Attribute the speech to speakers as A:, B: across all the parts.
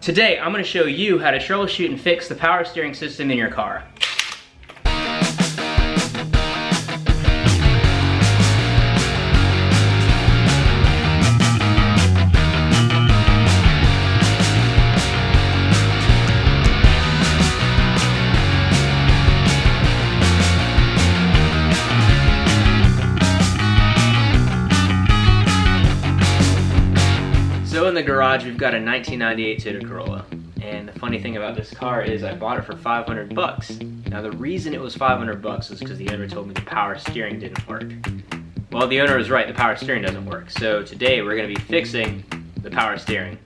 A: Today, I'm going to show you how to troubleshoot and fix the power steering system in your car. So in the garage, we've got a 1998 Toyota Corolla. And the funny thing about this car is I bought it for 500 bucks. Now the reason it was 500 bucks is because the owner told me the power steering didn't work. Well, the owner was right, the power steering doesn't work. So today we're gonna be fixing the power steering.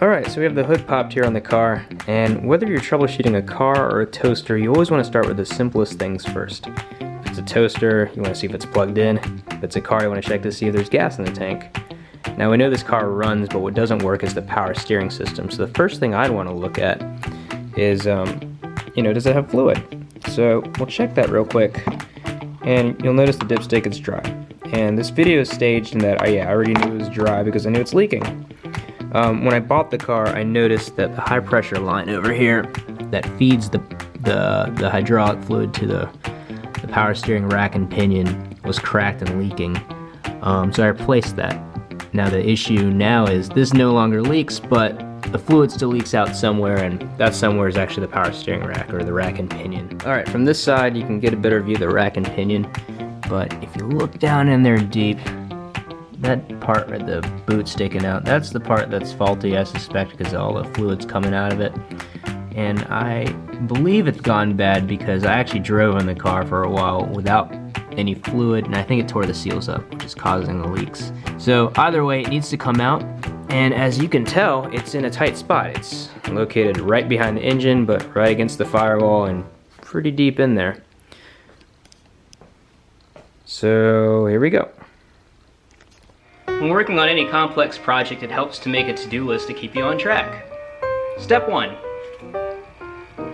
A: Alright, so we have the hood popped here on the car, and whether you're troubleshooting a car or a toaster, you always want to start with the simplest things first. If it's a toaster, you want to see if it's plugged in. If it's a car, you want to check to see if there's gas in the tank. Now we know this car runs, but what doesn't work is the power steering system. So the first thing I'd want to look at is, does it have fluid? So we'll check that real quick, and you'll notice the dipstick is dry. And this video is staged in that, I already knew it was dry because I knew it's leaking. When I bought the car, I noticed that the high pressure line over here that feeds the hydraulic fluid to the power steering rack and pinion was cracked and leaking. So I replaced that. Now the issue now is this no longer leaks, but the fluid still leaks out somewhere, and that somewhere is actually the power steering rack or the rack and pinion. Alright, from this side you can get a better view of the rack and pinion, but if you look down in there deep, that part where the boot's sticking out, that's the part that's faulty, I suspect, because all the fluid's coming out of it. And I believe it's gone bad because I actually drove in the car for a while without any fluid, and I think it tore the seals up, which is causing the leaks. So either way, it needs to come out, and as you can tell, it's in a tight spot. It's located right behind the engine, but right against the firewall and pretty deep in there. So here we go. When working on any complex project, it helps to make a to-do list to keep you on track. Step 1.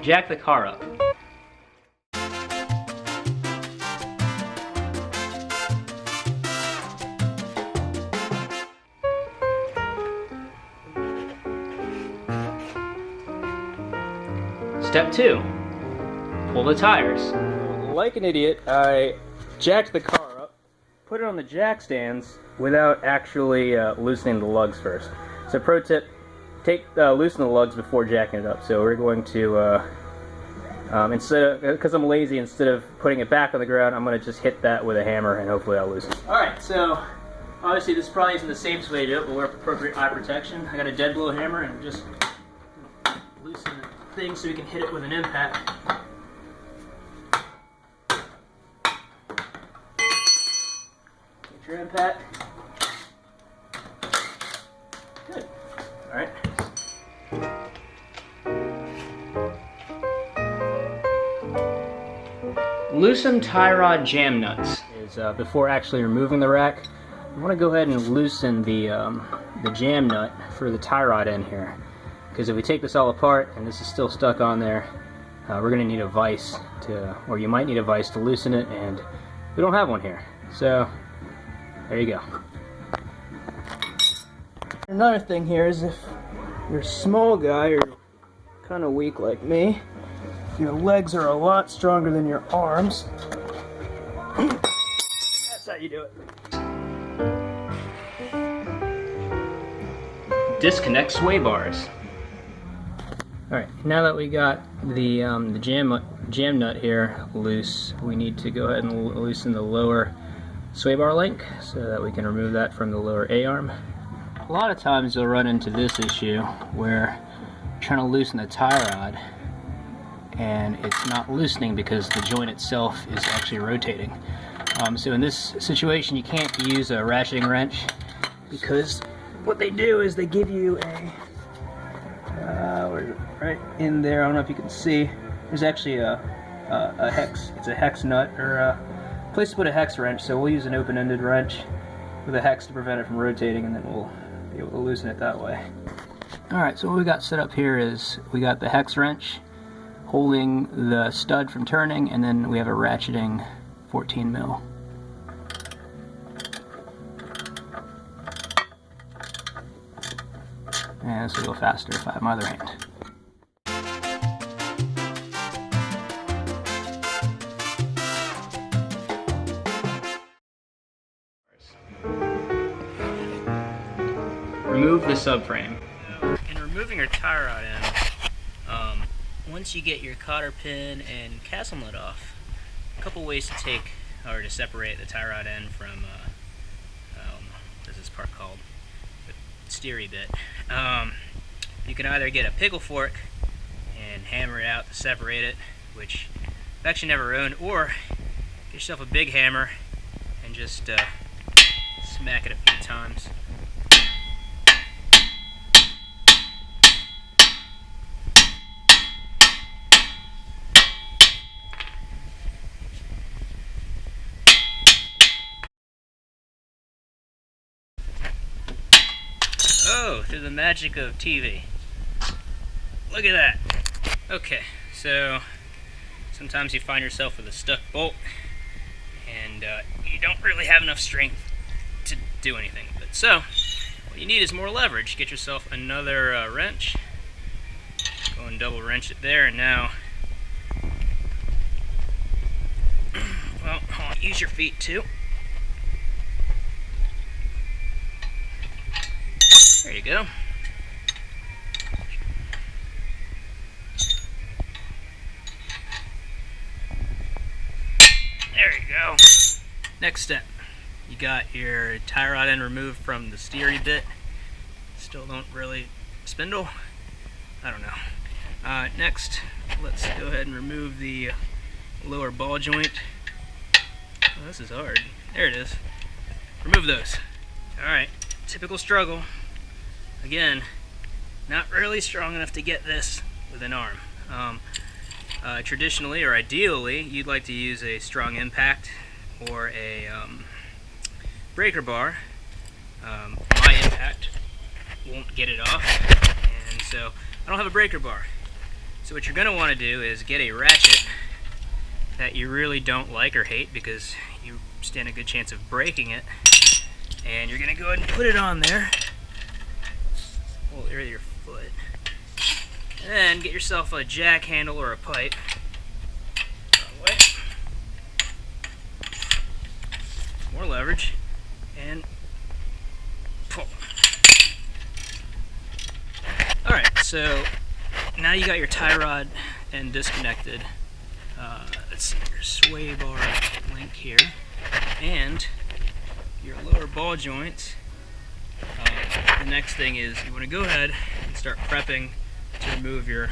A: Jack the car up. Step 2. Pull the tires. Like an idiot, I jacked the car up, put it on the jack stands without actually loosening the lugs first. So pro tip, loosen the lugs before jacking it up. So we're going to, because I'm lazy, instead of putting it back on the ground, I'm going to just hit that with a hammer and hopefully I'll loosen it. Alright, so obviously this probably isn't the safest way to do it, but wear appropriate eye protection. I got a dead blow hammer and just loosen the thing so we can hit it with an impact. Get your impact. Good. Alright. Loosen tie rod jam nuts. Before actually removing the rack, I want to go ahead and loosen the jam nut for the tie rod end here. Because if we take this all apart and this is still stuck on there, we're going to need a vise or you might need a vise to loosen it, and we don't have one here. So there you go. Another thing here is if you're a small guy or kind of weak like me, your legs are a lot stronger than your arms. That's how you do it. Disconnect sway bars. Alright, now that we got the jam nut here loose, we need to go ahead and loosen the lower sway bar link so that we can remove that from the lower A-arm. A lot of times you'll run into this issue where you're trying to loosen the tie rod and it's not loosening because the joint itself is actually rotating. So in this situation you can't use a ratcheting wrench, because what they do is they give you a right in there, I don't know if you can see, there's actually a hex, it's a hex nut, or a place to put a hex wrench, so we'll use an open-ended wrench with a hex to prevent it from rotating, and then we'll be able to loosen it that way. Alright, so what we got set up here is we got the hex wrench holding the stud from turning, and then we have a ratcheting 14 mil. And and this will go faster if I have my other hand. Remove the subframe. In removing your tie rod end, once you get your cotter pin and castle nut off, a couple ways to take or to separate the tie rod end from what is this part called? The steery bit. You can either get a pickle fork and hammer it out to separate it, which I've actually never owned, or get yourself a big hammer and just smack it a few times. Oh, through the magic of TV. Look at that. Okay, so sometimes you find yourself with a stuck bolt and you don't really have enough strength to do anything with it. So what you need is more leverage. Get yourself another wrench. Go and double wrench it there, and now, well, use your feet too. There you go. There you go. Next step. You got your tie rod end removed from the steery bit. Still don't really spindle. I don't know. Next, let's go ahead and remove the lower ball joint. Oh, this is hard. There it is. Remove those. Alright, typical struggle. Again, not really strong enough to get this with an arm. Traditionally, or ideally, you'd like to use a strong impact or a breaker bar. My impact won't get it off, and so I don't have a breaker bar. So what you're going to want to do is get a ratchet that you really don't like or hate, because you stand a good chance of breaking it, and you're going to go ahead and put it on there. Hold it with your foot. And then get yourself a jack handle or a pipe. Wrong way. More leverage. And pull. Alright, so now you got your tie rod end disconnected. Let's see, your sway bar link here. And your lower ball joints. The next thing is you want to go ahead and start prepping to remove your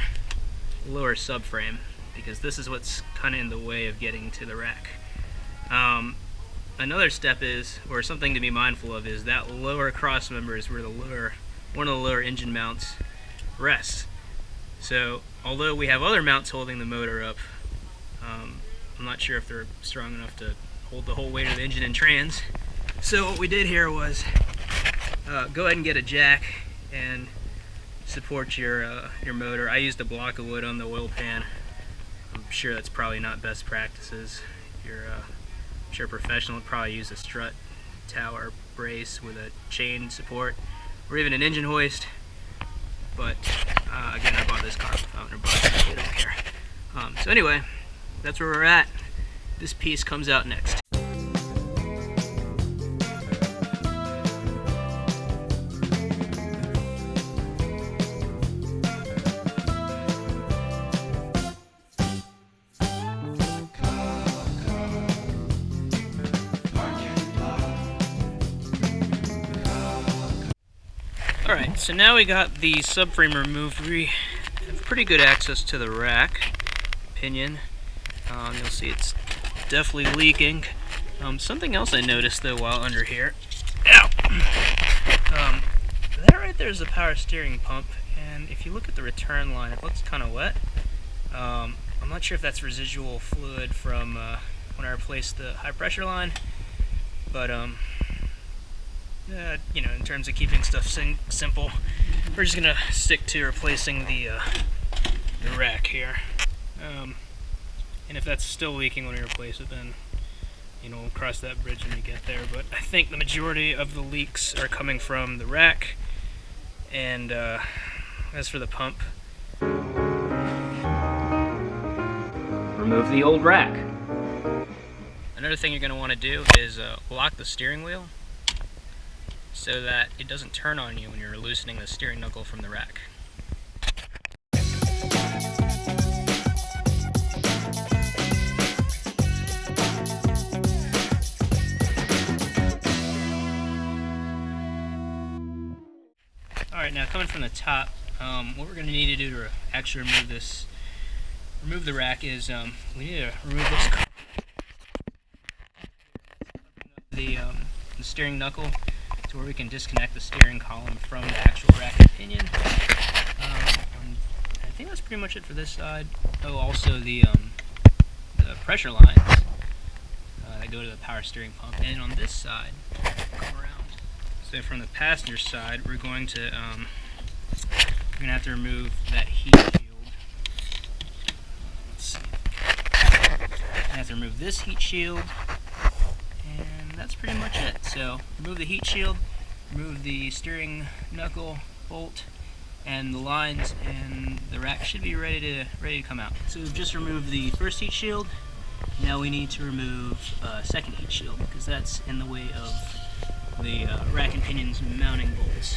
A: lower subframe, because this is what's kind of in the way of getting to the rack. Another step is, or something to be mindful of, is that lower cross member is where one of the lower engine mounts rests. So although we have other mounts holding the motor up, I'm not sure if they're strong enough to hold the whole weight of the engine and trans. So what we did here was go ahead and get a jack and support your motor. I used a block of wood on the oil pan. I'm sure that's probably not best practices. If you're a professional, would probably use a strut tower brace with a chain support, or even an engine hoist. But again, I bought this car for $500. I don't care. So anyway, that's where we're at. This piece comes out next. Alright, so now we got the subframe removed. We have pretty good access to the rack. Pinion. You'll see it's definitely leaking. Something else I noticed though while under here. Ow! That right there is the power steering pump, and if you look at the return line, it looks kind of wet. I'm not sure if that's residual fluid from when I replaced the high pressure line, but you know, in terms of keeping stuff simple, we're just gonna stick to replacing the rack here. And if that's still leaking when we replace it, then you know, we'll cross that bridge when we get there. But I think the majority of the leaks are coming from the rack, And as for the pump, remove the old rack. Another thing you're going to want to do is lock the steering wheel so that it doesn't turn on you when you're loosening the steering knuckle from the rack. Alright, now coming from the top, what we're going to need to do to actually remove the rack is we need to remove this the steering knuckle to where we can disconnect the steering column from the actual rack and pinion. I think that's pretty much it for this side. Oh, also the pressure lines that go to the power steering pump. And on this side, come around. So from the passenger side, we're going to have to remove that heat shield. Let's see. I have to remove this heat shield, and that's pretty much it. So remove the heat shield, remove the steering knuckle bolt, and the lines, and the rack should be ready to come out. So we've just removed the first heat shield. Now we need to remove second heat shield because that's in the way of the rack and pinion's mounting bolts.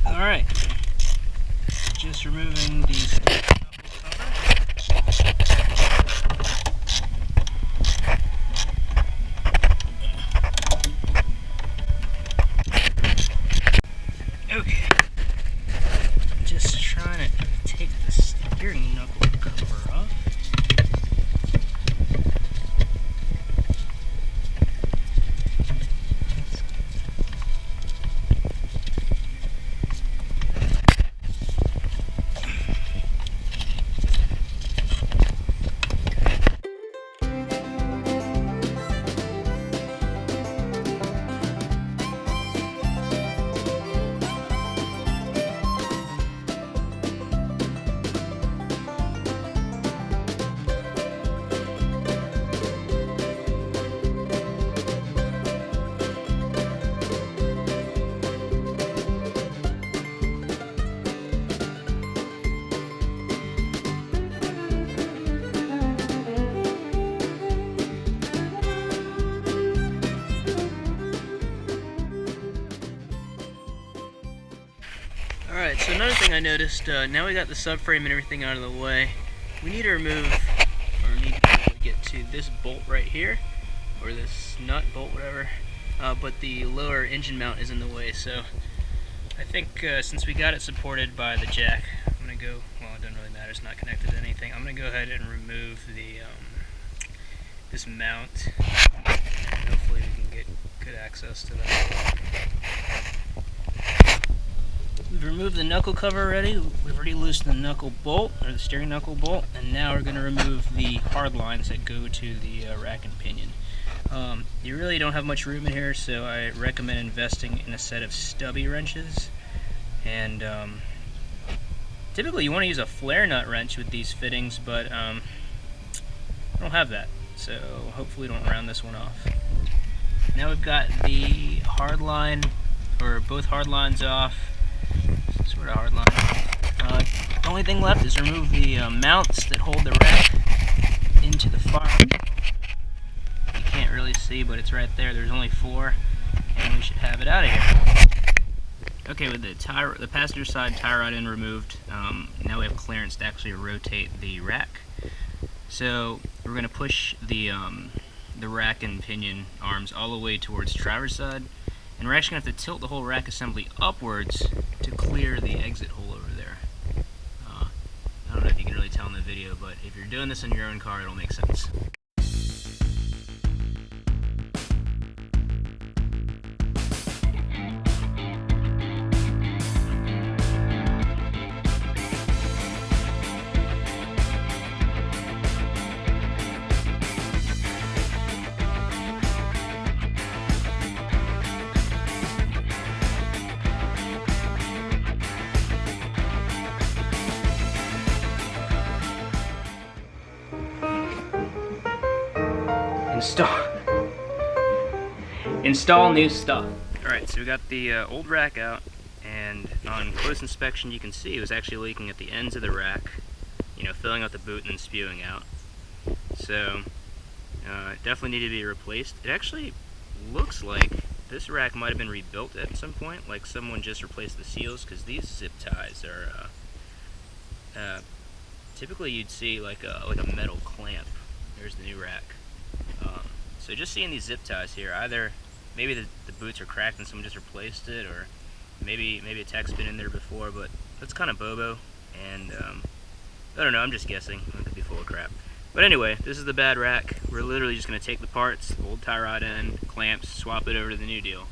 A: Alright, just removing the okay, just trying to take the steering knuckle cover off. Alright, so another thing I noticed, now we got the subframe and everything out of the way, we need to remove, or need to be able to get to this bolt right here, or this nut, bolt, whatever, but the lower engine mount is in the way, so I think since we got it supported by the jack, I'm going to go, well, it doesn't really matter, it's not connected to anything, I'm going to go ahead and remove the this mount, and hopefully we can get good access to that. We've removed the knuckle cover already. We've already loosened the knuckle bolt, or the steering knuckle bolt, and now we're going to remove the hard lines that go to the rack and pinion. You really don't have much room in here, so I recommend investing in a set of stubby wrenches. And typically you want to use a flare nut wrench with these fittings, but I don't have that, so hopefully we don't round this one off. Now we've got the hard line, or both hard lines off. Sort of hard line. The only thing left is remove the mounts that hold the rack into the fire. You can't really see, but it's right there. There's only 4, and we should have it out of here. Okay, with the passenger side tie rod end removed, now we have clearance to actually rotate the rack. So we're going to push the rack and pinion arms all the way towards the driver's side. And we're actually going to have to tilt the whole rack assembly upwards to clear the exit hole over there. I don't know if you can really tell in the video, but if you're doing this in your own car, it'll make sense. install new stuff. Alright, so we got the old rack out, and on close inspection you can see it was actually leaking at the ends of the rack, you know, filling out the boot and then spewing out. So it definitely needed to be replaced. It actually looks like this rack might have been rebuilt at some point, like someone just replaced the seals, because these zip ties are typically you'd see like a metal clamp. There's the new rack. So just seeing these zip ties here, either maybe the boots are cracked and someone just replaced it, or maybe a tech's been in there before, but that's kind of bobo, and I don't know, I'm just guessing. It could be full of crap. But anyway, this is the bad rack. We're literally just going to take the parts, old tie rod end, clamps, swap it over to the new deal.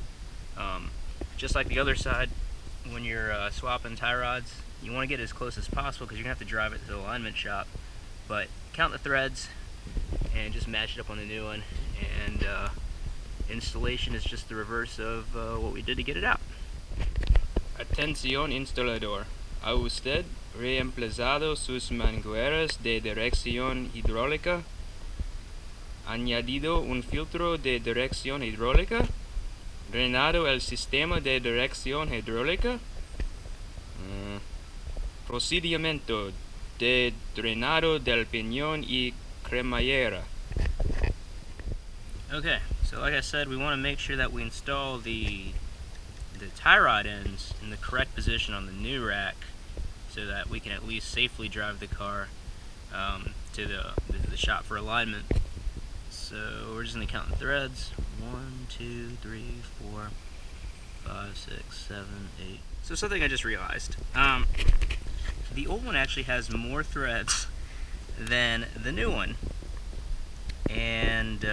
A: Just like the other side, when you're swapping tie rods, you want to get as close as possible because you're going to have to drive it to the alignment shop. But count the threads and just match it up on the new one. And installation is just the reverse of what we did to get it out.
B: Atención instalador. ¿Ha usted reemplazado sus mangueras de dirección hidráulica? ¿Añadido un filtro de dirección hidráulica? ¿Drenado el sistema de dirección hidráulica? Procedimiento de drenado del piñón y cremallera.
A: Okay, so like I said, we want to make sure that we install the tie rod ends in the correct position on the new rack, so that we can at least safely drive the car to the shop for alignment. So we're just going to count the threads. 1, 2, 3, 4, 5, 6, 7, 8. So something I just realized. The old one actually has more threads than the new one. And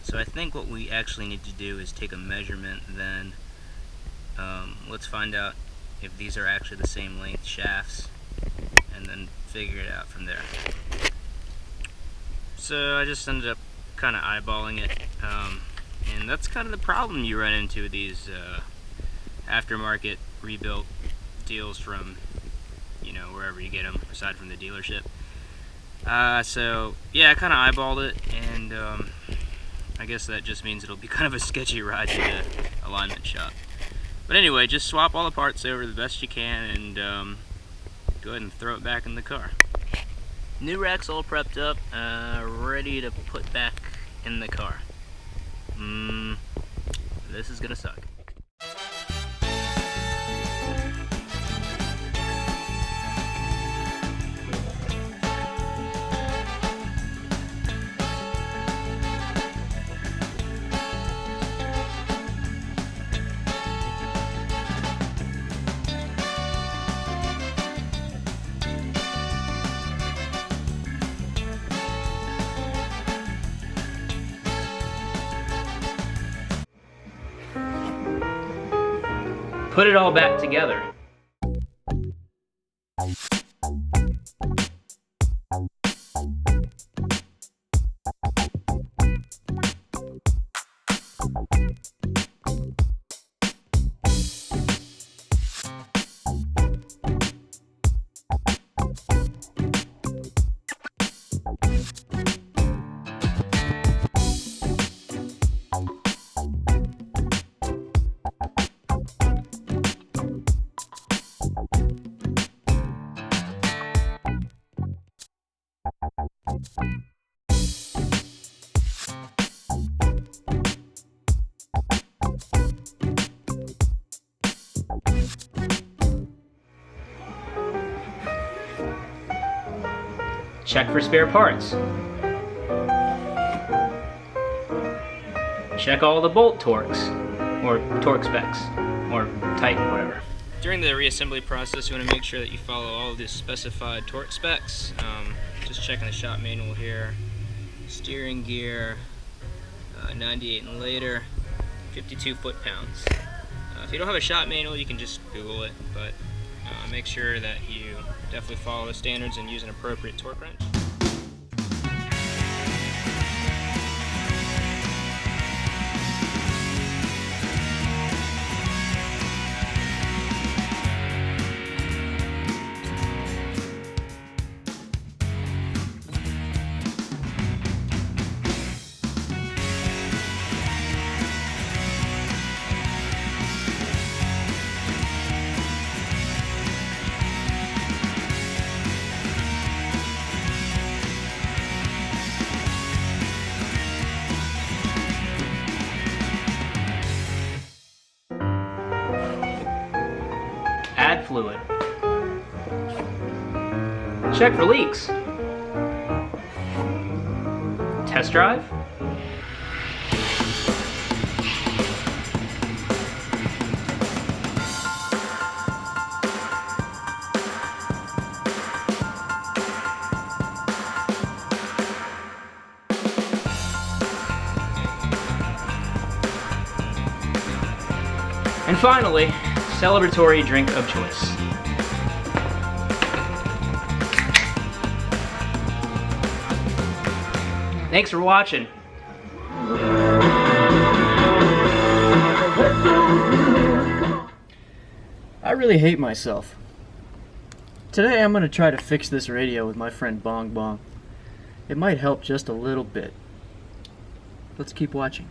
A: so I think what we actually need to do is take a measurement, then let's find out if these are actually the same length shafts, and then figure it out from there. So I just ended up kind of eyeballing it, and that's kind of the problem you run into with these aftermarket rebuilt deals from, you know, wherever you get them, aside from the dealership. So yeah, I kind of eyeballed it, and I guess that just means it'll be kind of a sketchy ride to the alignment shop. But anyway, just swap all the parts over the best you can, and go ahead and throw it back in the car. New rack's all prepped up, ready to put back in the car. This is gonna suck. Put it all back together. Check for spare parts. Check all the bolt torques, or torque specs, or Titan, whatever. During the reassembly process, you want to make sure that you follow all of the specified torque specs. Just checking the shop manual here. Steering gear, 98 and later, 52 foot-pounds. If you don't have a shop manual, you can just Google it, but make sure that you definitely follow the standards and use an appropriate torque wrench. add fluid. Check for leaks. Test drive. And finally, celebratory drink of choice. Thanks for watching.
C: I really hate myself. Today I'm going to try to fix this radio with my friend Bongbong. It might help just a little bit. Let's keep watching.